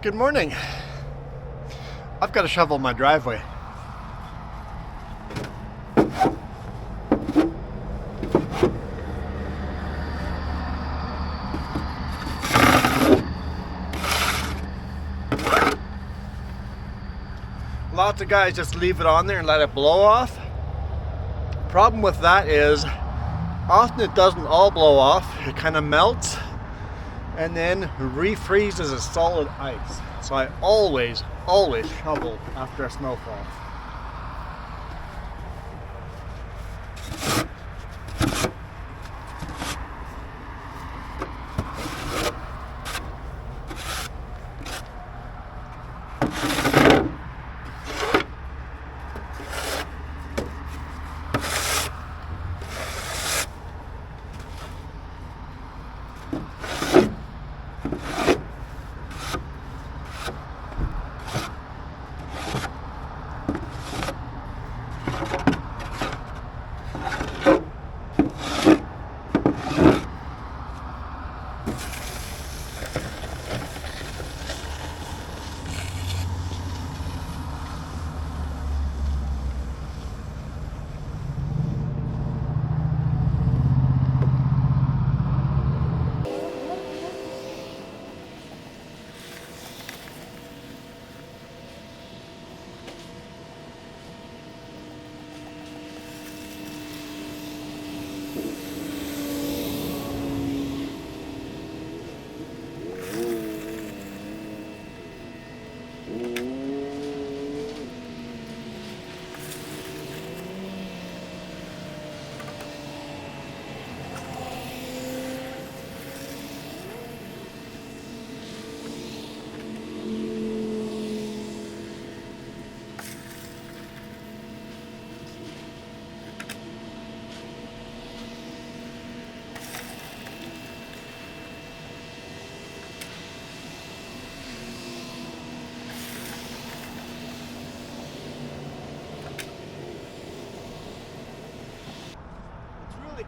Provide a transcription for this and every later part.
Good morning. I've got to shovel my driveway. Lots of guys just leave it on there and let it blow off. Problem with that is often it doesn't all blow off. It kind of melts and then refreezes as solid ice. So I always shovel after a snowfall.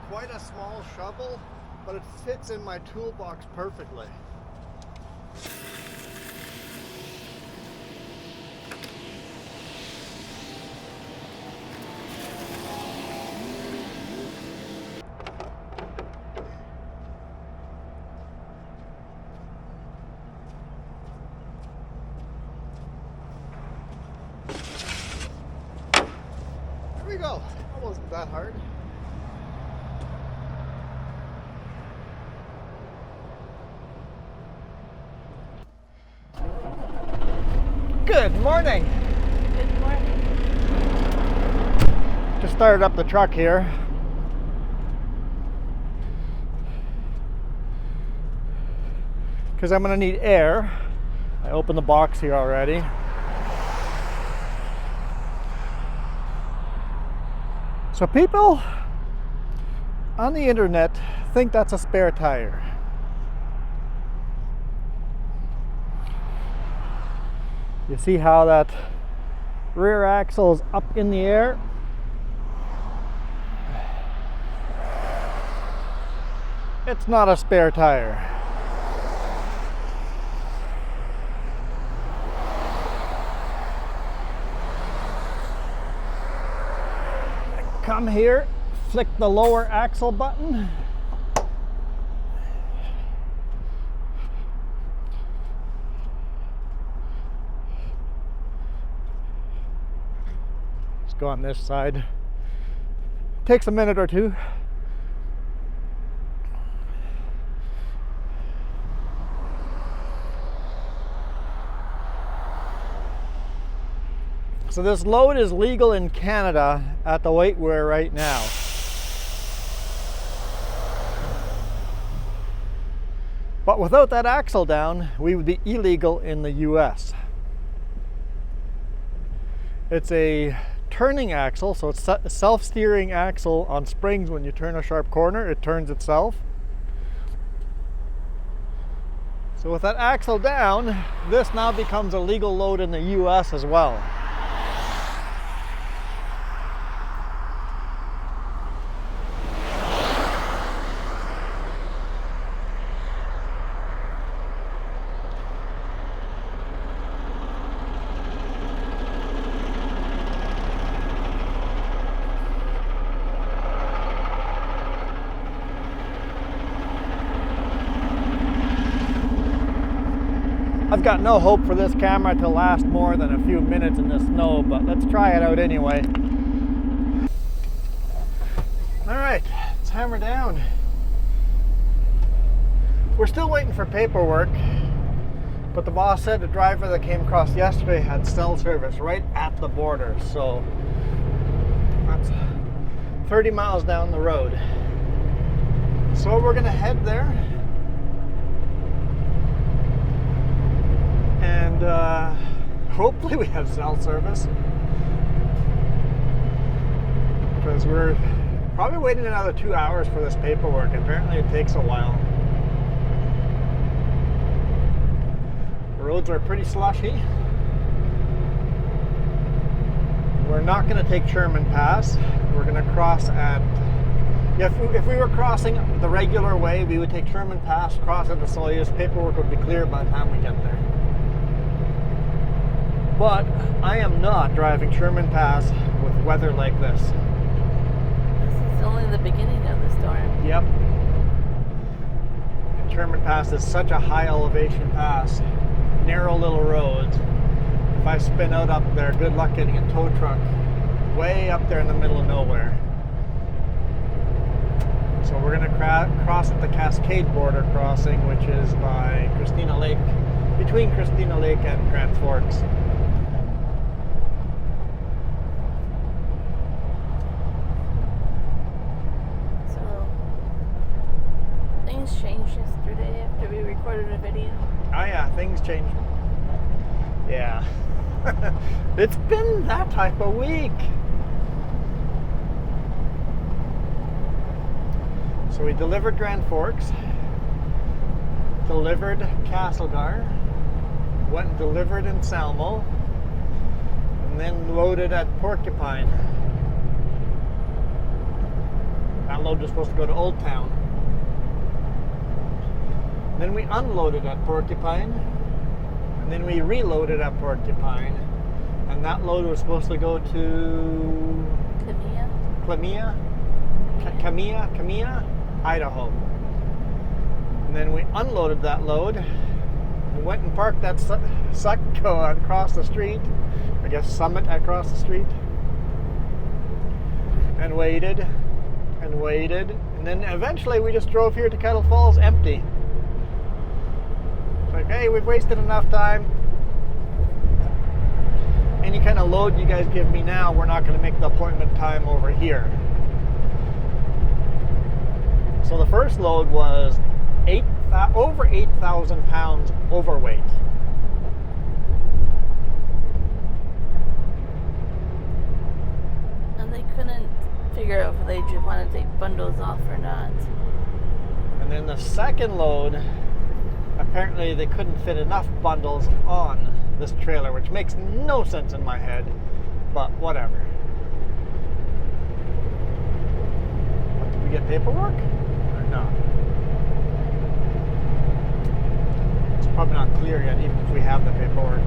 Quite a small shovel, but it fits in my toolbox perfectly. There we go. That wasn't that hard. Good morning. Good morning. Just started up the truck here. Because I'm going to need air. I opened the box here already. So people on the internet think that's a spare tire. You see how that rear axle is up in the air? It's not a spare tire. Come here, flick the lower axle button. Go on this side. Takes a minute or two. So this load is legal in Canada at the weight we're right now. But without that axle down, we would be illegal in the US. It's a turning axle, so it's a self-steering axle on springs. When you turn a sharp corner, it turns itself. So with that axle down, this now becomes a legal load in the US as well. got no hope for this camera to last more than a few minutes in the snow, but let's try it out anyway. All right, let's hammer down. We're still waiting for paperwork, but the boss said the driver that came across yesterday had cell service right at the border, so that's 30 miles down the road. So we're gonna head there. And hopefully we have cell service, because we're probably waiting another 2 hours for this paperwork. Apparently it takes a while. The roads are pretty slushy. We're not going to take Sherman Pass. We're going to cross at, if we were crossing the regular way, we would take Sherman Pass, cross at the Soyuz. Paperwork would be clear by the time we get there. But I am not driving Sherman Pass with weather like this. This is only the beginning of the storm. Yep. And Sherman Pass is such a high elevation pass. Narrow little roads. If I spin out up there, good luck getting a tow truck way up there in the middle of nowhere. So we're going to cross at the Cascade border crossing, which is by Christina Lake, between Christina Lake and Grand Forks. Changed yesterday after we recorded a video. Oh yeah, things changed. Yeah. It's been that type of week. So we delivered Grand Forks, delivered Castlegar, went and delivered in Salmo, and then loaded at Porcupine. That load was supposed to go to Old Town. Then we unloaded at Porcupine, and then we reloaded at Porcupine, and that load was supposed to go to Camilla, Idaho. And then we unloaded that load and went and parked that Succo across the street, I guess Summit across the street, and waited, and then eventually we just drove here to Kettlefalls empty. Like, hey, we've wasted enough time. Any kind of load you guys give me now, we're not going to make the appointment time over here. So the first load was over 8,000 pounds overweight. And they couldn't figure out if they just want to take bundles off or not. And then the second load, apparently they couldn't fit enough bundles on this trailer, which makes no sense in my head, but whatever. But did we get paperwork or not? It's probably not clear yet, even if we have the paperwork.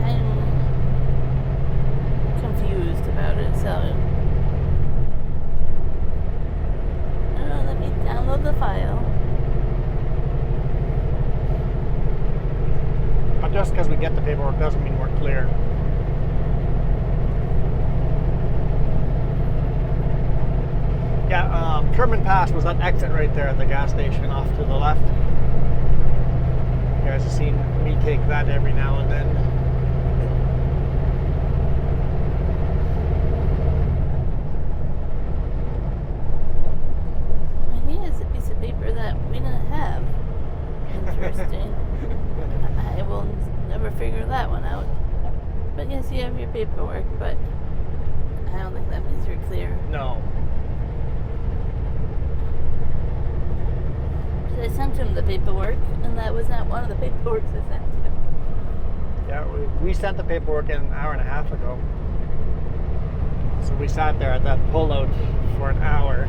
I'm confused about it, so let me download the file. But just because we get the paperwork doesn't mean we're clear. Yeah, Sherman Pass was that exit right there at the gas station off to the left. You guys have seen me take that every now and then. He has a piece of paper that we didn't have. Interesting. I will never figure that one out. But yes, you have your paperwork, but I don't think that means you're clear. No. I sent him the paperwork, and that was not one of the paperwork I sent him. Yeah, we sent the paperwork in an hour and a half ago. So we sat there at that pullout for an hour.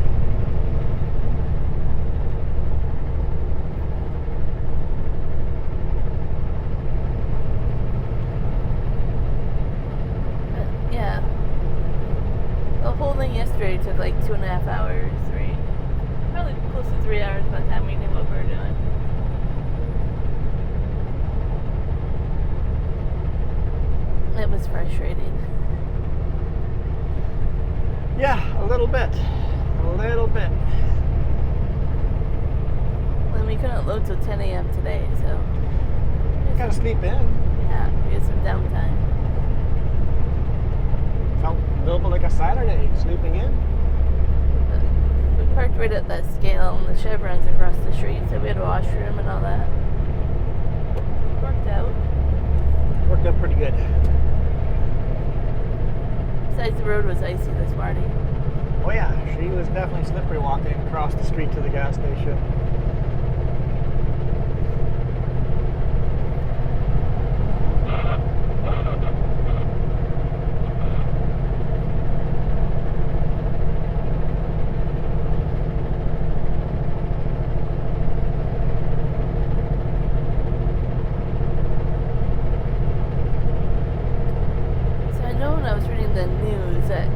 But yeah, the whole thing yesterday took like 2.5 hours, right? Probably close to 3 hours by the time we knew what we were doing. It was frustrating. Yeah, a little bit. A little bit. Well, we couldn't load till 10 a.m. today, so. Gotta sleep in. Yeah, we had some downtime. Felt a little bit like a Saturday, sleeping in. We parked right at that scale and the chevrons across the street, so we had a washroom and all that. Worked out. Worked out pretty good. Besides, the road was icy this morning. Oh yeah, she was definitely slippery walking across the street to the gas station. The news that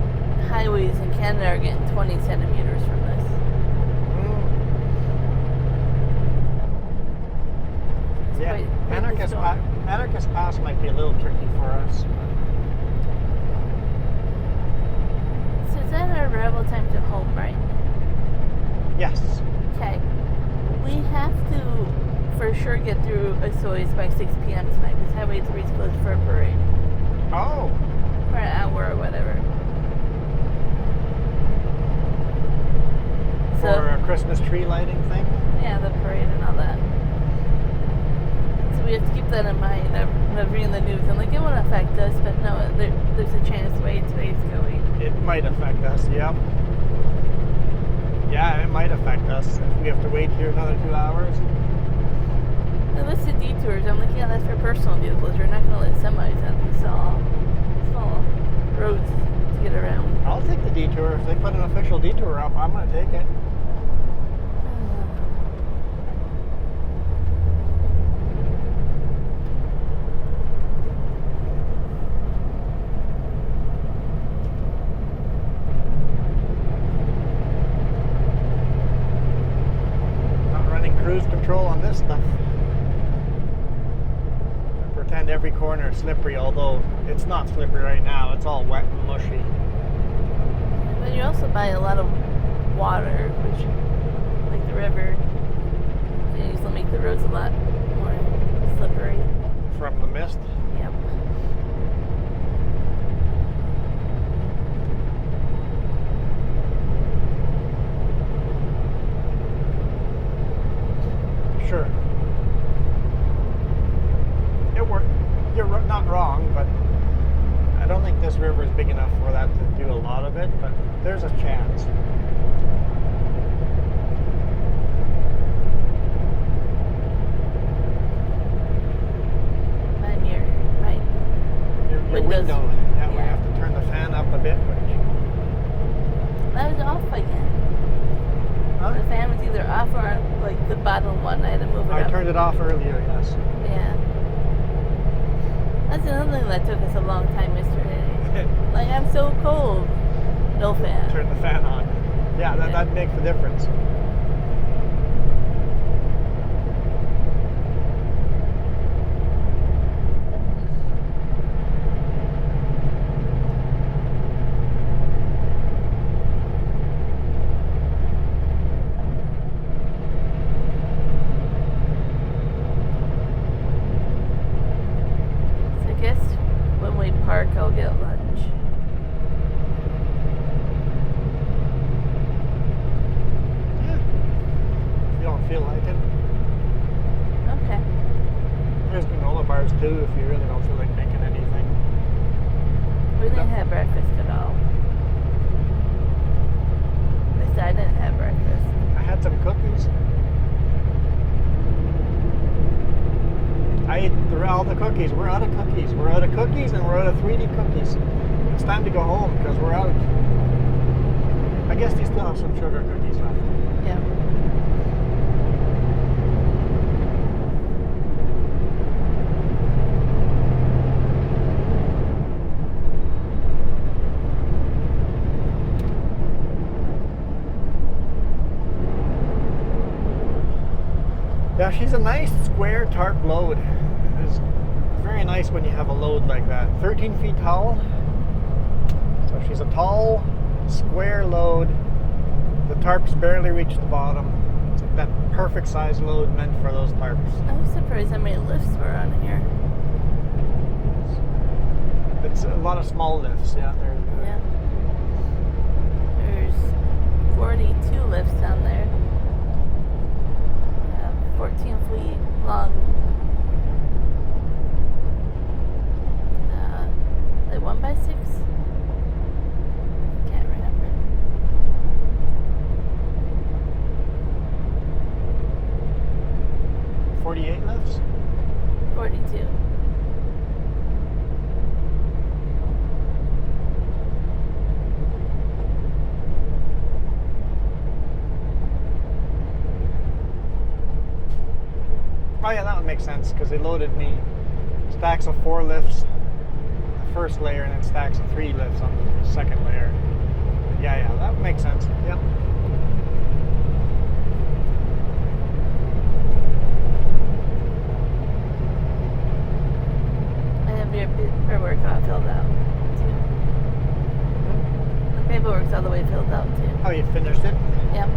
highways in Canada are getting 20 centimeters from this. Yeah, Anarchist Pass might be a little tricky for us. So is that our arrival time to home, right? Yes. Okay. We have to for sure get through Osoyoos by 6 p.m. tonight because Highway 3 is closed for a parade. Oh. For an hour or whatever. For a Christmas tree lighting thing? Yeah, the parade and all that. So we have to keep that in mind. I'm reading the news. I'm like, it won't affect us, but no, there's a chance the way today's going. It might affect us, yep. Yeah, it might affect us if we have to wait here another 2 hours. The list of detours, I'm like, yeah, that's for personal vehicles. You're not going to let semis on these small roads to get around. I'll take the detour. If they put an official detour up, I'm going to take it. Not running cruise control on this stuff. Pretend every corner is slippery, although it's not slippery right now. It's all wet and mushy. But you also buy a lot of water, which, like the river, can usually make the roads a lot more slippery. From the mist? Yep. Sure. You're not wrong, but I don't think this river is big enough for that to do a lot of it, but there's a chance. And your windows. Window. Yeah, we have to turn the fan up a bit. That was off again. Huh? The fan was either off or like the bottom one. I had to move it up. I turned it off earlier, yes. Yeah. That's another thing that took us a long time yesterday. Like, I'm so cold. No fan. Turn the fan on. Yeah, that makes the difference. Park, I'll get lunch. Yeah. If you don't feel like it. Okay. There's granola bars too if you really don't feel like making anything. We didn't have breakfast at all. At least I didn't have breakfast. I had some cookies. I ate all the cookies. We're out of cookies. We're out of cookies and we're out of 3D cookies. It's time to go home because we're out. I guess they still have some sugar cookies left. Yeah. Yeah, she's a nice square tarp load. It's very very nice when you have a load like that. 13 feet tall. So she's a tall, square load. The tarps barely reach the bottom. It's like that perfect size load meant for those tarps. I was surprised how many lifts were on here. It's a lot of small lifts, yeah. Yeah. There's 42 lifts down there. 14 feet long. Like 1x6? Can't remember. $48 lifts? 42. Oh yeah, that would make sense because they loaded me stacks of 4 lifts the first layer and then stacks of 3 lifts on the second layer. Yeah, that would make sense. Yep. I have your paperwork all filled out too. The paperwork's all the way filled out too. Oh, you finished it? Yep.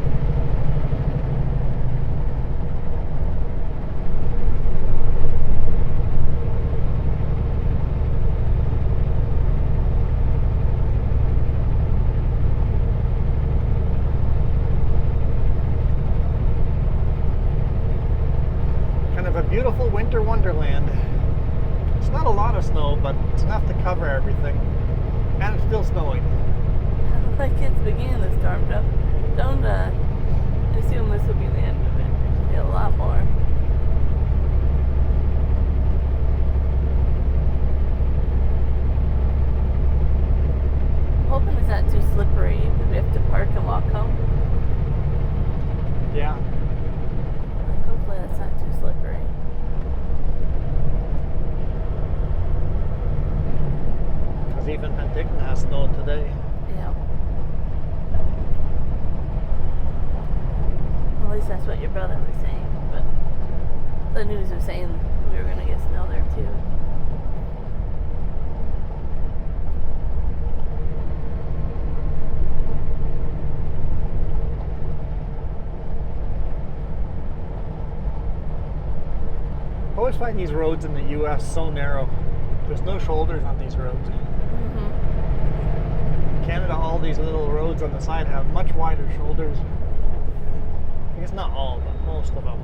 Beautiful winter wonderland. It's not a lot of snow, but it's enough to cover everything. And it's still snowing. Like it's the beginning of the storm. Don't assume this will be the end of it. There'll be a lot more. I'm hoping it's not too slippery because we have to park and walk home. Yeah. Like hopefully that's not too slippery. Because even Penticton has snow today. Yeah. Well, at least that's what your brother was saying. But the news was saying we were going to get snow there too. I always find these roads in the U.S. so narrow. There's no shoulders on these roads. In Canada, all these little roads on the side have much wider shoulders. I guess not all, but most of them.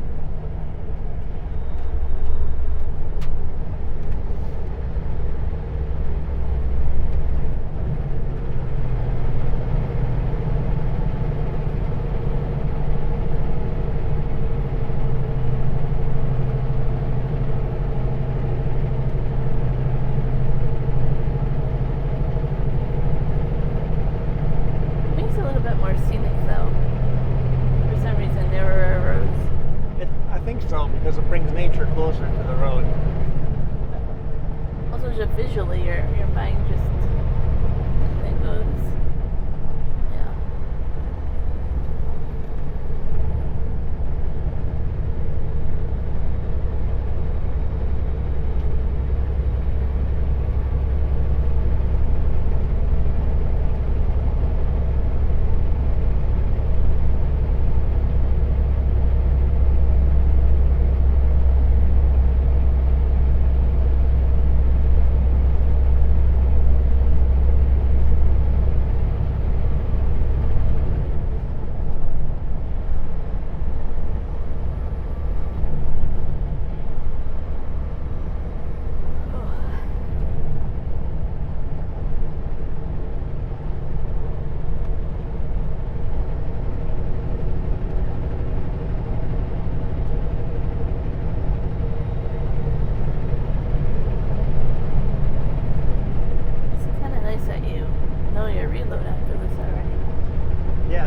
Because it brings nature closer to the road. Also, just visually, your mind just it goes. Yeah.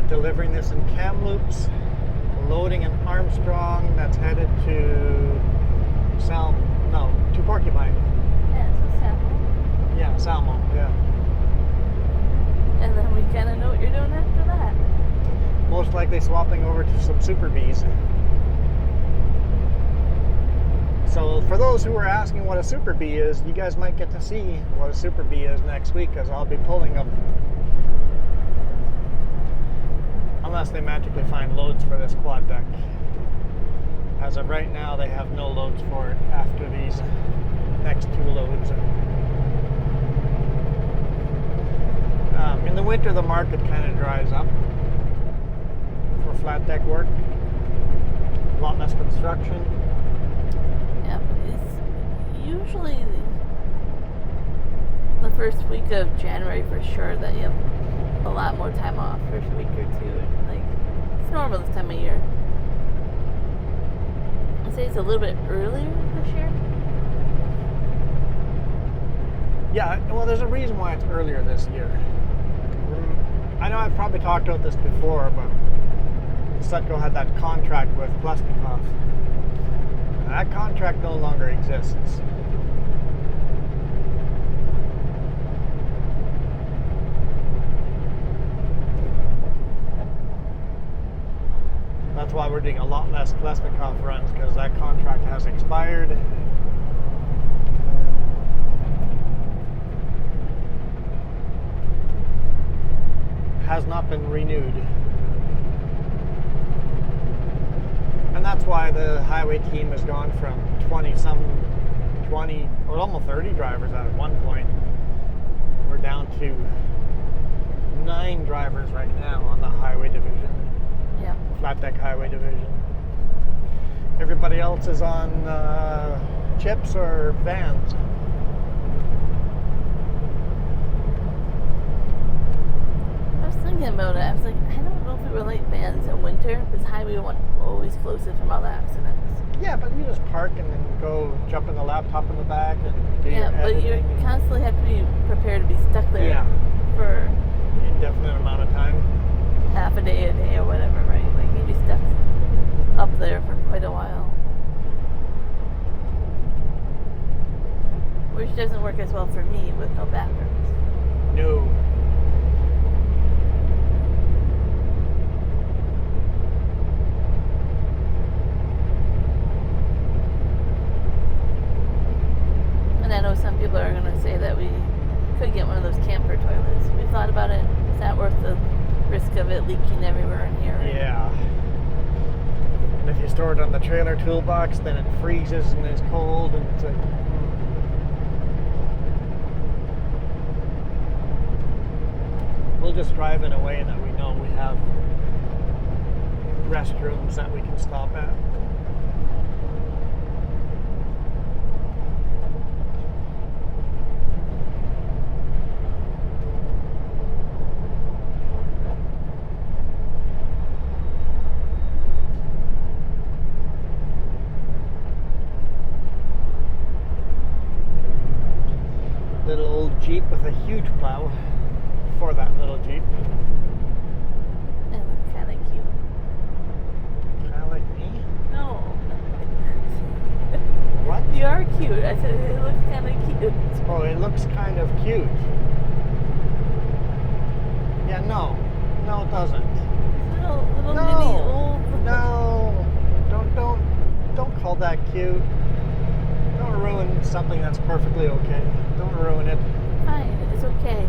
Delivering this in Kamloops, loading in Armstrong, that's headed to Porcupine. Yeah, so Salmo. Yeah, Salmo, yeah. And then we kind of know what you're doing after that. Most likely swapping over to some Super Bees. So So for those who are asking what a Super B is, you guys might get to see what a Super B is next week, because I'll be pulling them. Unless they magically find loads for this quad deck. As of right now, they have no loads for it after these next 2 loads. In the winter, the market kind of dries up for flat deck work. A lot less construction. Yeah, it's usually the first week of January for sure that you have a lot more time off. First week or 2, like it's normal this time of year. I'd say it's a little bit earlier this year. Yeah, well, there's a reason why it's earlier this year. I know I've probably talked about this before, but Sutco had that contract with Plesnikov. That contract no longer exists. That's why we're doing a lot less Plesnikov runs, because that contract has expired. Has not been renewed. And that's why the highway team has gone from 20 or almost 30 drivers at one point. We're down to 9 drivers right now on the highway division. Yeah. Flat deck highway division. Everybody else is on chips or vans. I was thinking about it. I was like, I don't know if we were like vans in winter, because highway one always closes from all the accidents. Yeah, but you just park and then go jump in the laptop in the back and do Yeah, your but you editing. constantly have to be prepared to be stuck there Yeah. for Indefinite amount of time. half a day or whatever, right? Like you'd be stuck up there for quite a while. Which doesn't work as well for me with no bathrooms. No. And I know some people are going to say that we could get one of those camper toilets. We thought about it. Is that worth the risk of it leaking everywhere in here? Yeah. And if you store it on the trailer toolbox, then it freezes and it's cold, and it's like, We'll just drive in a way that we know we have restrooms that we can stop at. Little old Jeep with a huge plow for that little Jeep. It looks kind of cute. Kind of like me? No. What? You are cute. I said it looks kind of cute. Oh, it looks kind of cute. Yeah, no. No, it doesn't. Little No. mini old. No. Don't call that cute. Don't ruin something that's perfectly okay. Don't ruin it. Fine, it's okay.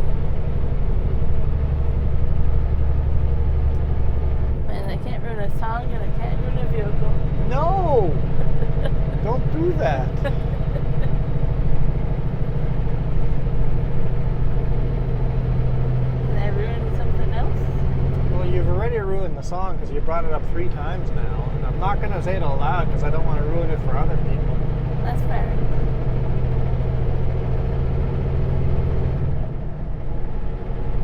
Man, I can't ruin a song and I can't ruin a vehicle. No! Don't do that. Can I ruin something else? Well, you've already ruined the song because you brought it up 3 times now. And I'm not going to say it out loud because I don't want to ruin it for other people. That's fair.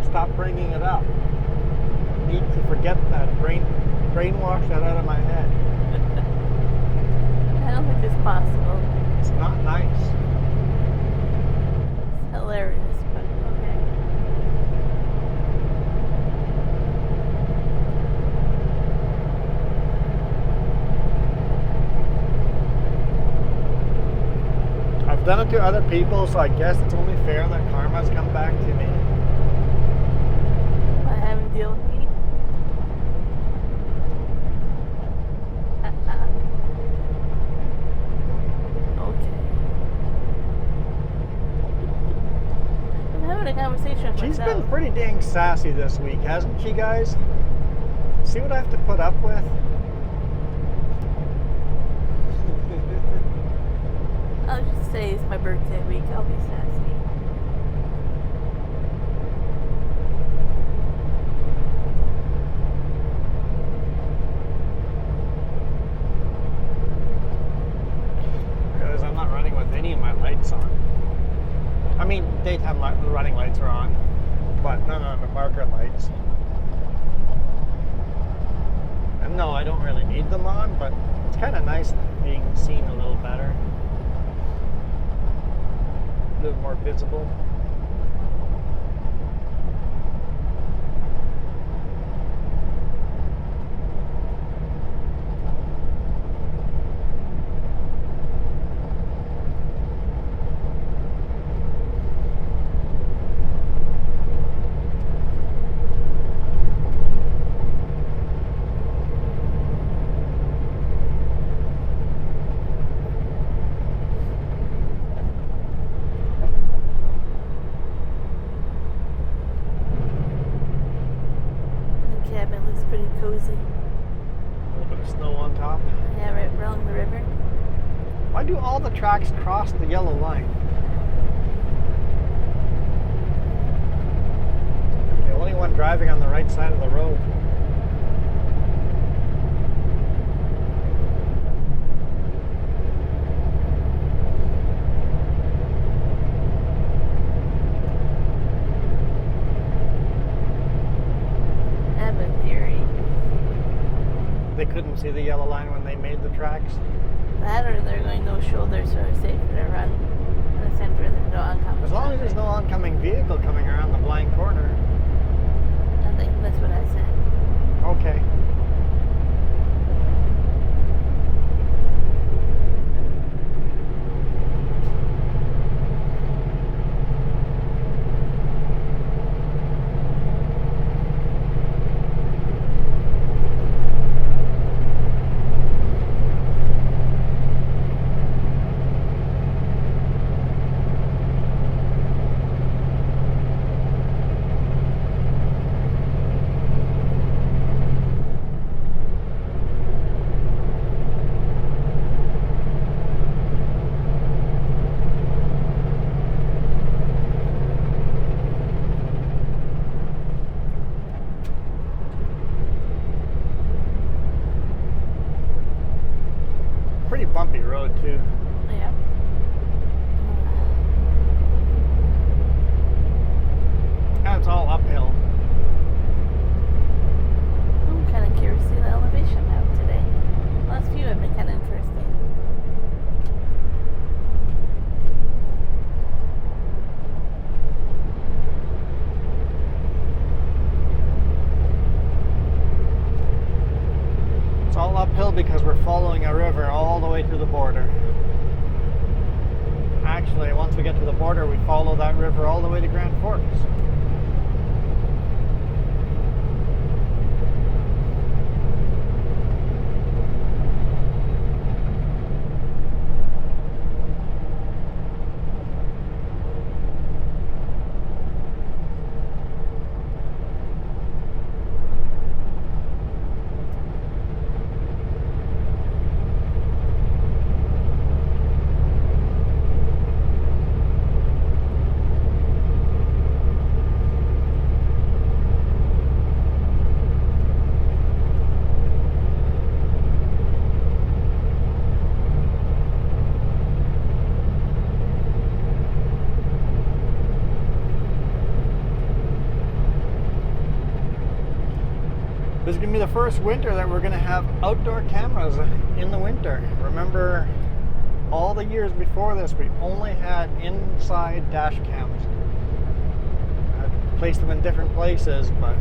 Stop bringing it up. I need to forget that. Brainwash that out of my head. I don't think it's possible. It's not nice. It's hilarious, but okay. I've done it to other people, so I guess it's only fair that karma's come back to me. By having to deal with me. having a conversation with She's myself. been pretty dang sassy this week, hasn't she, guys? See what I have to put up with? I'll just say it's my birthday week. I'll be sassy. Because I'm not running with any of my lights on. I mean, daytime running lights are on, but none of the marker lights. And no, I don't really need them on, but it's kind of nice being seen a little better. A little more visible. The cabin looks pretty cozy. A little bit of snow on top. Yeah, right along the river. Why do all the tracks cross the yellow line? The only one driving on the right side of the road. I have a theory. They couldn't see the yellow line when they made the tracks. That or they're going no shoulder, so it's safer to run in the center. There's no oncoming. As long as there's no oncoming vehicle coming around the blind corner. I think that's what I said. Okay. Pretty bumpy road too. Yeah. And it's all uphill. I'm kind of curious to see the elevation map today. Last few have been kind of interesting. It's all uphill because we're following a river all the way to the border. Actually, once we get to the border, we follow that river all the way to Grand Forks. This is going to be the first winter that we're going to have outdoor cameras in the winter. Remember, all the years before this, we only had inside dash cams. I placed them in different places, but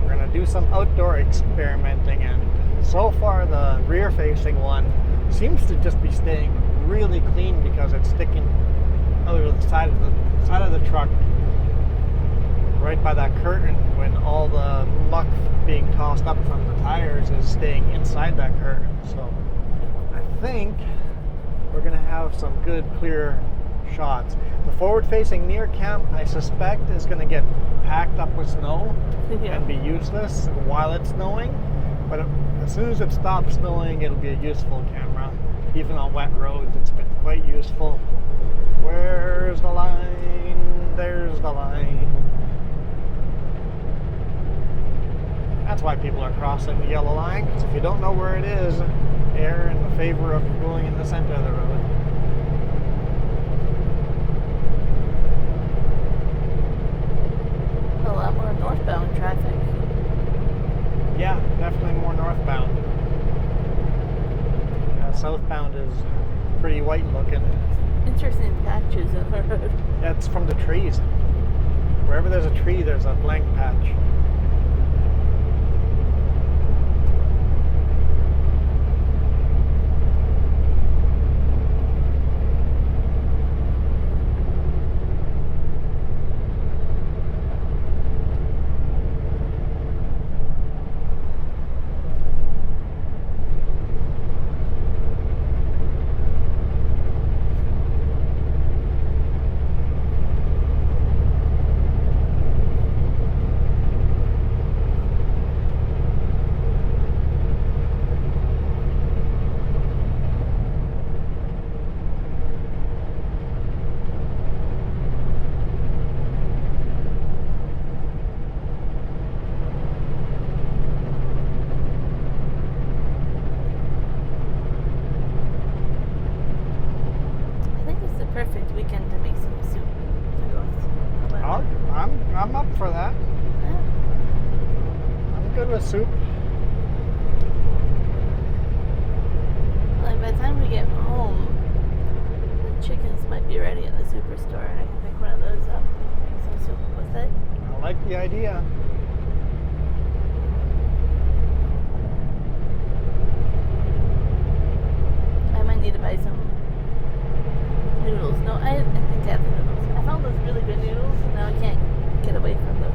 we're going to do some outdoor experimenting, and so far the rear-facing one seems to just be staying really clean because it's sticking out of the side of the truck, right by that curtain, when all the muck being tossed up from the tires is staying inside that curtain. So I think we're going to have some good clear shots. The forward-facing near cam, I suspect, is going to get packed up with snow Yeah. and be useless while it's snowing. But as soon as it stops snowing, it'll be a useful camera. Even on wet roads, it's been quite useful. Where's the line? There's the line. That's why people are crossing the yellow line, because if you don't know where it is, err in the favor of going in the center of the road. A lot more northbound traffic. Yeah, definitely more northbound. Southbound is pretty white looking. Interesting patches on the road. That's from the trees. Wherever there's a tree, there's a blank patch. I think it's the perfect weekend to make some soup. To go with the weather. I'm up for that. Yeah. I'm good with soup. Like by the time we get home, the chickens might be ready at the superstore, and I can pick one of those up and make some soup with it. I like the idea. I might need to buy some noodles. No, I think I have the noodles. I found those really good noodles, and now I can't get away from those.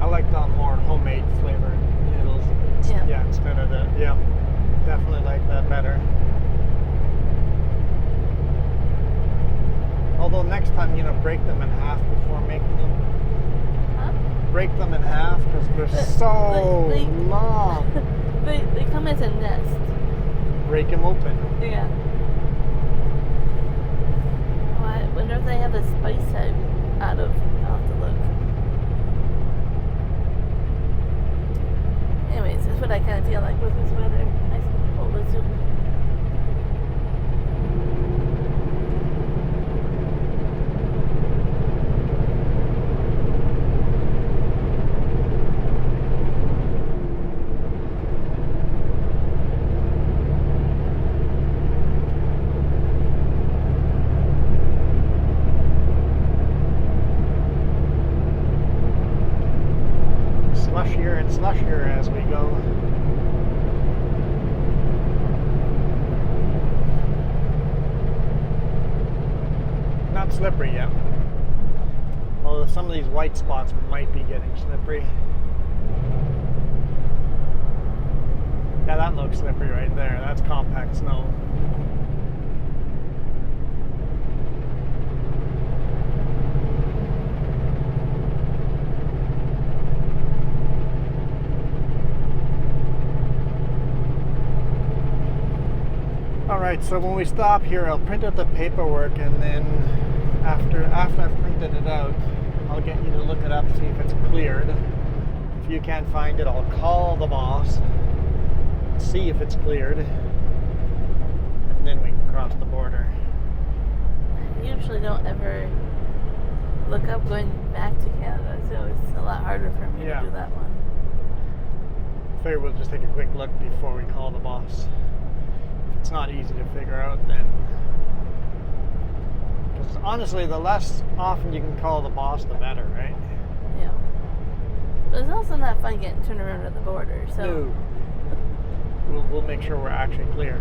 I like the more homemade flavored noodles. Yeah. Instead of the, definitely like that better. Although next time, break them in half before making them. Huh? Break them in half because they're so they- long. They come as a nest. Break them open. Yeah. Oh, I wonder if they have the spice out of. I'll have to look. Anyways, that's what I kind of feel like with this weather. Nice bowl of soup. Slushier and slushier as we go. Not slippery yet. Although some of these white spots might be getting slippery. Yeah, that looks slippery right there. That's compact snow. Alright, so when we stop here, I'll print out the paperwork, and then after I've printed it out, I'll get you to look it up, see if it's cleared. If you can't find it, I'll call the boss, see if it's cleared, and then we can cross the border. I usually don't ever look up going back to Canada, so it's a lot harder for me to do that one. Figure we'll just take a quick look before we call the boss. It's not easy to figure out then. Because honestly, the less often you can call the boss, the better, right? Yeah. But it's also not fun getting turned around at the border, so. No. We'll make sure we're actually clear.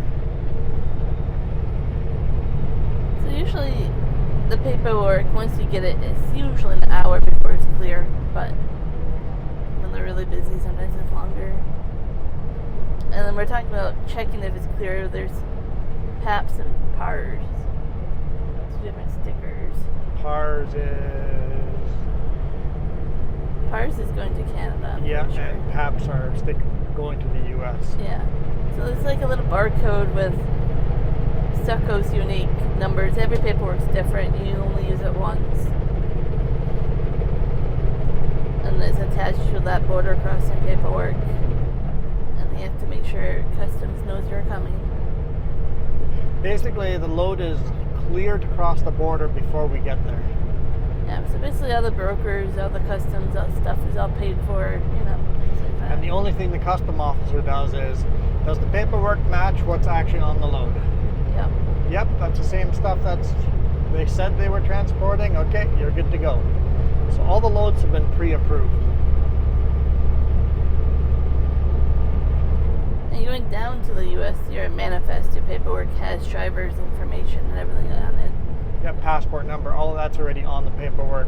So usually the paperwork, once you get it, it's usually an hour before it's clear, but when they're really busy, sometimes it's longer. And then we're talking about checking if it's clear. There's PAPs and PARS. Two different stickers. PARS is going to Canada. I'm yeah, pretty sure. and PAPs are going to the U.S. Yeah. So it's like a little barcode with Stucco's unique numbers. Every paperwork's different. You only use it once. And it's attached to that border crossing paperwork. And you have to make sure customs knows you're coming. Basically, the load is cleared to cross the border before we get there. Yeah, so basically all the brokers, all the customs, all the stuff is all paid for, things like that. And the only thing the custom officer does is, does the paperwork match what's actually on the load? Yep. Yep, that's the same stuff they said they were transporting. Okay, you're good to go. So all the loads have been pre-approved. And going down to the U.S., your manifest, your paperwork has driver's information and everything on it. Yep, passport number, all of that's already on the paperwork.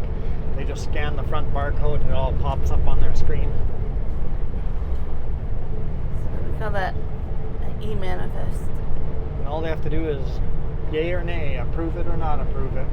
They just scan the front barcode and it all pops up on their screen. So we call that an e-manifest. And all they have to do is yay or nay, approve it or not approve it.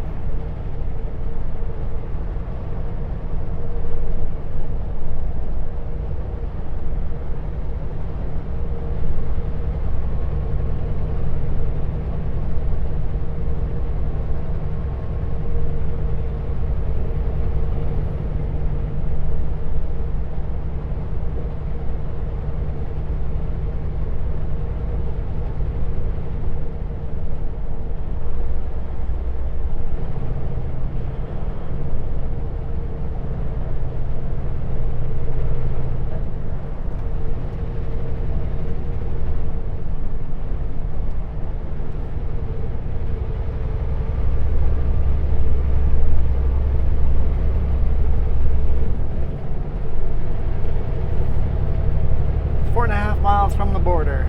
From the border.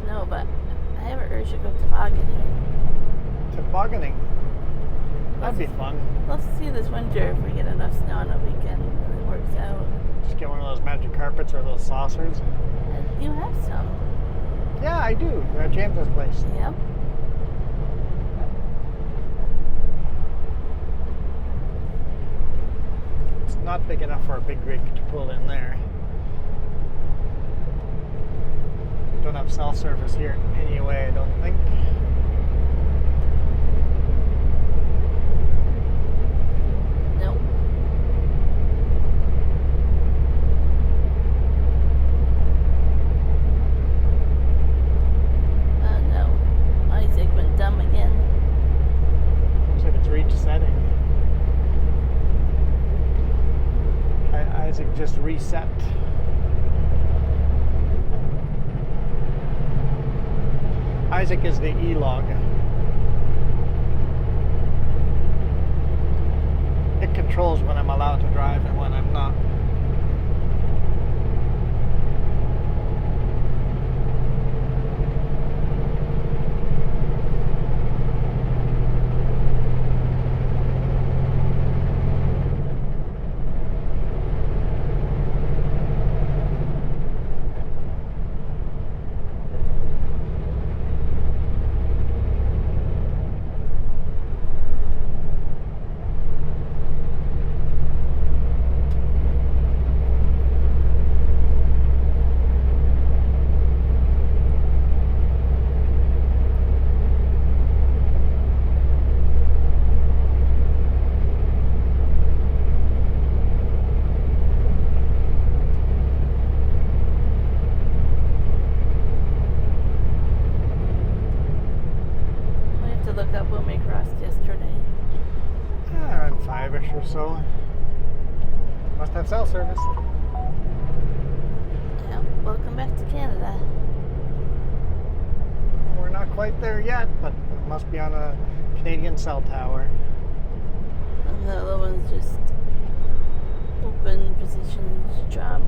Snow, but I have an urge to go tobogganing. Tobogganing? That'd be fun. Let's see this winter if we get enough snow on a weekend and it works out. Just get one of those magic carpets or those saucers. And you have some. Yeah, I do. They're at James's place. Yep. It's not big enough for a big rig to pull in there. Don't have cell service here anyway, I don't think. Nope. No. Isaac went dumb again. Looks like it's reached setting. Isaac just reset. Isaac is the E-log. It controls when I'm allowed to drive and when I'm not. Up when we crossed yesterday. Around 5-ish or so. Must have cell service. Yeah, welcome back to Canada. We're not quite there yet, but it must be on a Canadian cell tower. And the other one's just open positions, jobs.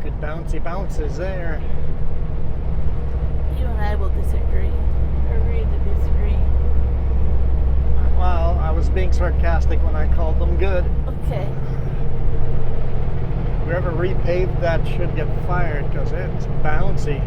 Good bouncy bounces there. You and I will disagree. Agree to disagree. Well, I was being sarcastic when I called them good. Okay. Whoever repaved that should get fired because it's bouncy.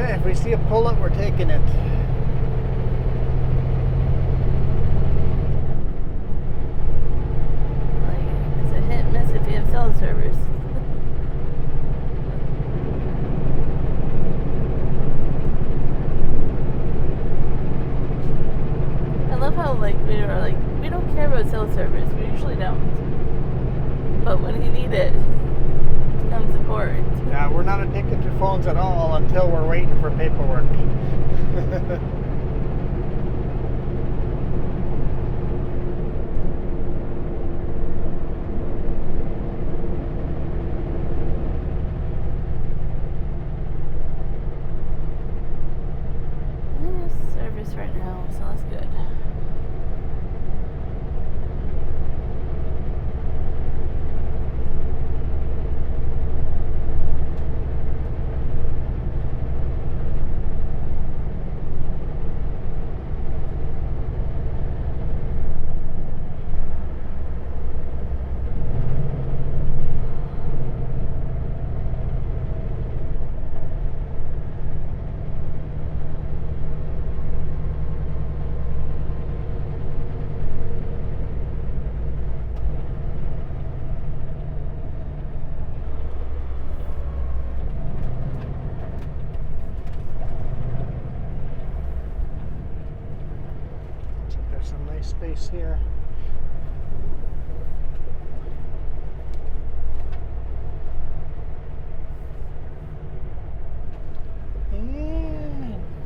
Okay, if we see a pull-up, we're taking it. Like, it's a hit and miss if you have cell service. I love how we don't care about cell service. We usually don't. But when you need it, it becomes important. Yeah, we're not addicted to phones at all until we're waiting for paperwork. There's service right now, so that's good. There's some nice space here.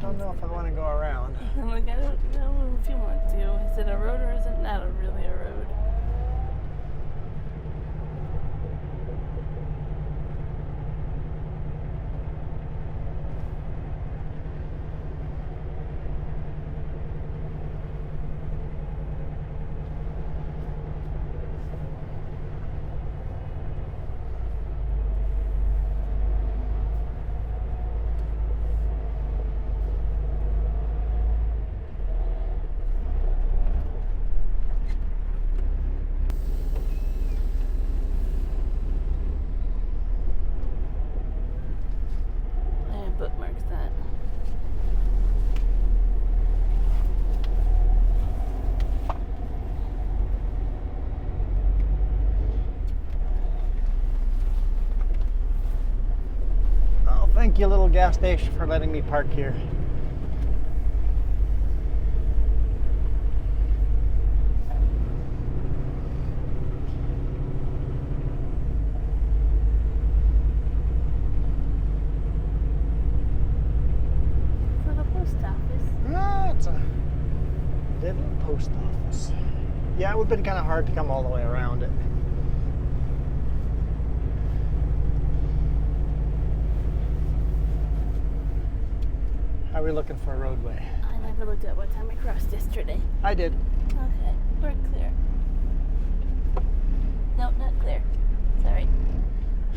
Don't know if I want to go around. I'm like, I don't know if you want to. Is it a road or is it not really a road? I bookmarked that. Oh, thank you, little gas station, for letting me park here. For the post office. Ah, it's a little post office. Yeah, it would have been kind of hard to come all the way around it. How are we looking for a roadway? I never looked at what time we crossed yesterday. I did. Okay, we're clear. No, not clear. Sorry.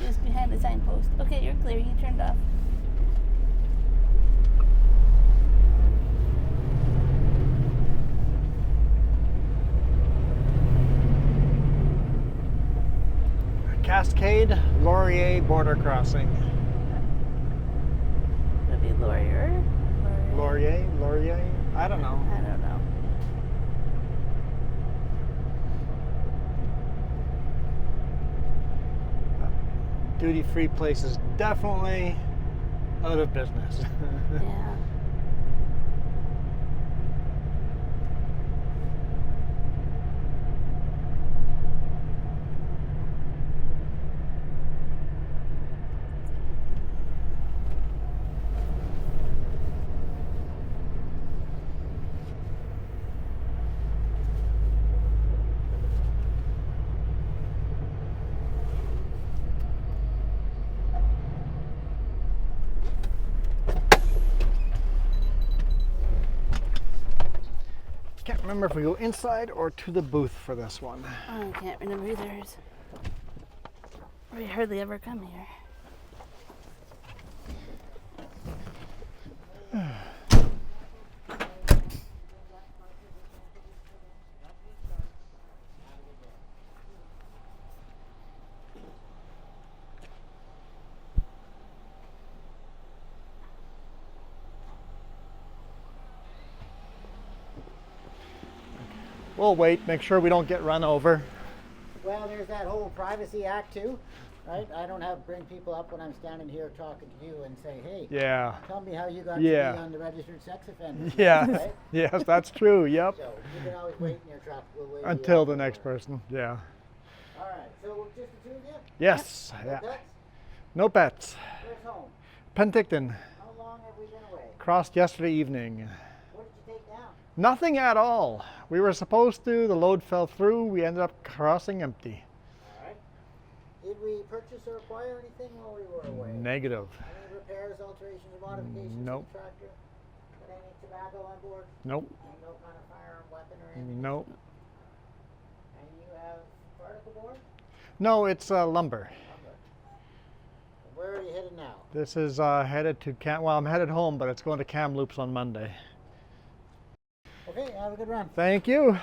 Just behind the signpost. Okay, you're clear. You turned off. Cascade Laurier border crossing. Would it be Laurier? Laurier? I don't know. I don't know. Duty-free place is definitely out of business. Yeah. Can't remember if we go inside or to the booth for this one. Oh, I can't remember either. We hardly ever come here. We'll wait, make sure we don't get run over. Well, there's that whole Privacy Act too, right? I don't have bring people up when I'm standing here talking to you and say, hey, Yeah. tell me how you got Yeah. to be on the registered sex offender. Yeah. Right? Yes, that's true. Yep. So you can always wait in your truck. We'll wait Until you the up next for it. person. Yeah. All right. So just the two of you? Yes. No Yeah. pets? No pets. Where's home? Penticton. How long have we been away? Crossed yesterday evening. What did you take down? Nothing at all. We were supposed to. The load fell through. We ended up crossing empty. All right. Did we purchase or acquire anything while we were away? Negative. Any repairs, alterations, or modifications Nope. to the tractor? Got any tobacco on board? Nope. No kind of firearm, weapon, or anything? Nope. And you have particle board? No, it's lumber. Where are you headed now? This is headed to well, I'm headed home, but it's going to Kamloops on Monday. Okay, have a good run. Thank you.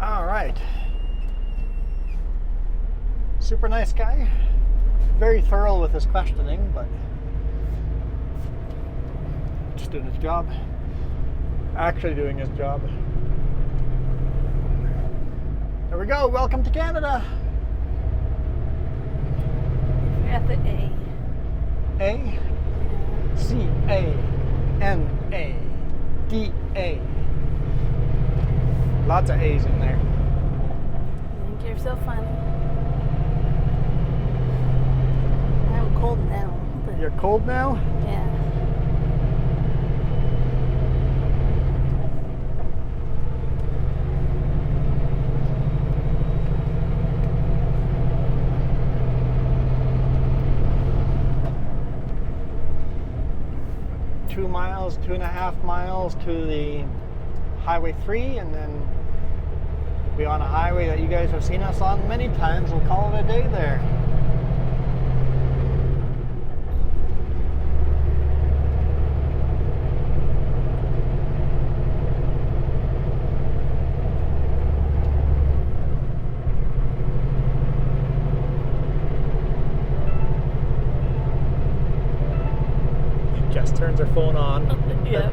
All right. Super nice guy. Very thorough with his questioning, but just doing his job. Actually doing his job. There we go. Welcome to Canada. You're at the A. A C A N A D A. Lots of A's in there. Think you're so funny. I'm cold now. But You're cold now? yeah. Two miles, 2.5 miles to the Highway 3, and then we'll be on a highway that you guys have seen us on many times. We'll call it a day there. Jess turns her phone on. Yep.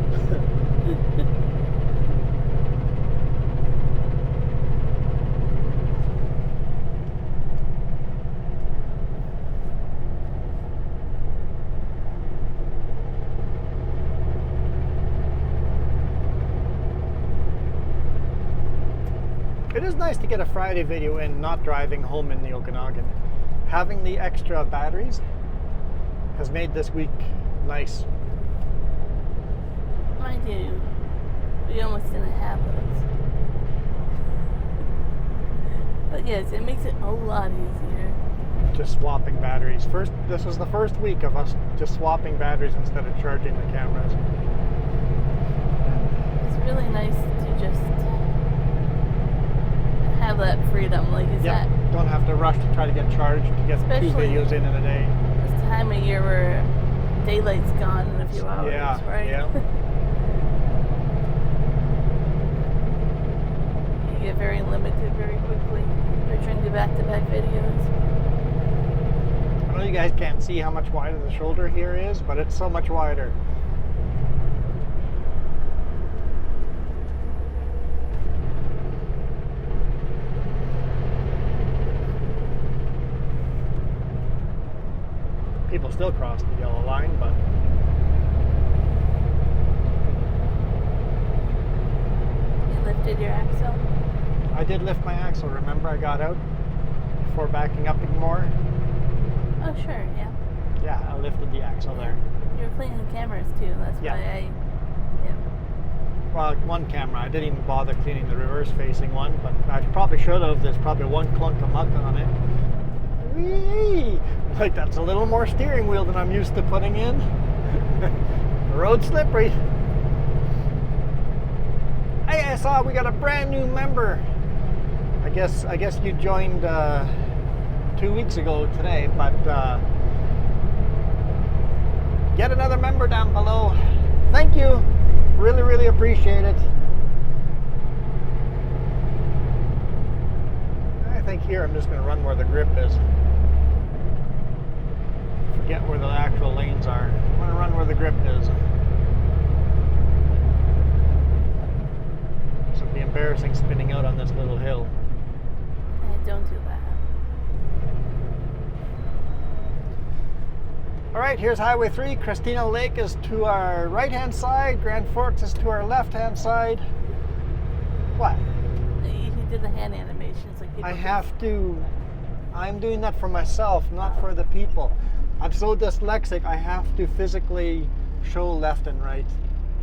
It is nice to get a Friday video in, not driving home in the Okanagan. Having the extra batteries has made this week nice. Mind you, we almost didn't have those. But yes, it makes it a lot easier. Just swapping batteries. This was the first week of us just swapping batteries instead of charging the cameras. It's really nice to just have that freedom. Like, is Yeah, that don't have to rush to try to get charged to get 2 Especially- videos in a day. this time of year where daylight's gone in a few hours, Yeah, right? yeah. You get very limited very quickly. We're trying to do back-to-back videos. I know you guys can't see how much wider the shoulder here is, but it's so much wider. People still cross the yellow line, but You lifted your axle. I did lift my axle. Remember, I got out before backing up anymore. Oh, sure, yeah. Yeah, I lifted the axle there. You were cleaning the cameras too. That's Yeah. why yeah. Well, one camera. I didn't even bother cleaning the reverse-facing one, but I probably should have. There's probably one clunk of muck on it. Whee! Like, that's a little more steering wheel than I'm used to putting in. The road's slippery. Hey, I saw we got a brand new member. I guess you joined 2 weeks ago today, but get another member down below. Thank you. Really, really appreciate it. I think here I'm just going to run where the grip is. Forget where the actual lanes are. I'm going to run where the grip is. This would be embarrassing spinning out on this little hill. Don't do that. All right, here's Highway 3. Christina Lake is to our right-hand side. Grand Forks is to our left-hand side. What? You did the hand animations like people I do. have to. I'm doing that for myself, not for the people. I'm so dyslexic, I have to physically show left and right,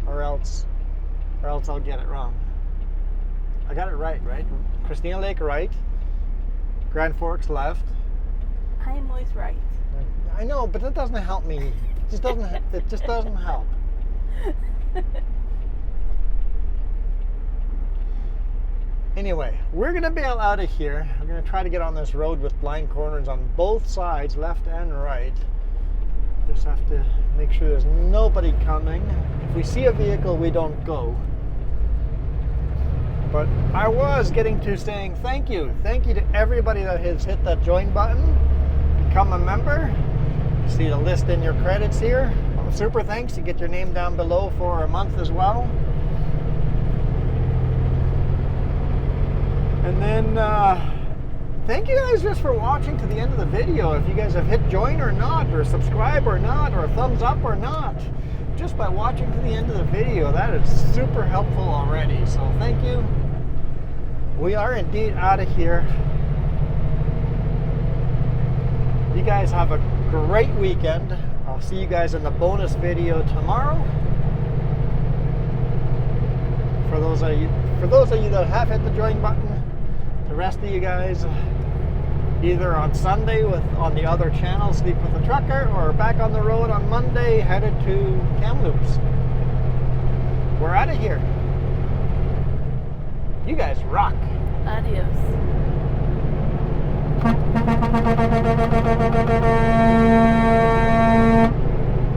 or else I'll get it wrong. I got it right? Christina Lake right, Grand Forks left. I'm always right. I know, but that doesn't help me. It just doesn't help. Anyway, we're gonna bail out of here. We're gonna try to get on this road with blind corners on both sides, left and right. Just have to make sure there's nobody coming. If we see a vehicle, we don't go. But I was getting to saying thank you. Thank you to everybody that has hit that join button, become a member. You see the list in your credits here. Super thanks. You get your name down below for a month as well. And then thank you guys just for watching to the end of the video. If you guys have hit join or not, or subscribe or not, or thumbs up or not, just by watching to the end of the video, that is super helpful already. So thank you. We are indeed out of here. You guys have a great weekend. I'll see you guys in the bonus video tomorrow. For those of you that have hit the join button, the rest of you guys either on Sunday on the other channel, Sleep with a Trucker, or back on the road on Monday headed to Kamloops. We're out of here. You guys rock. Adios.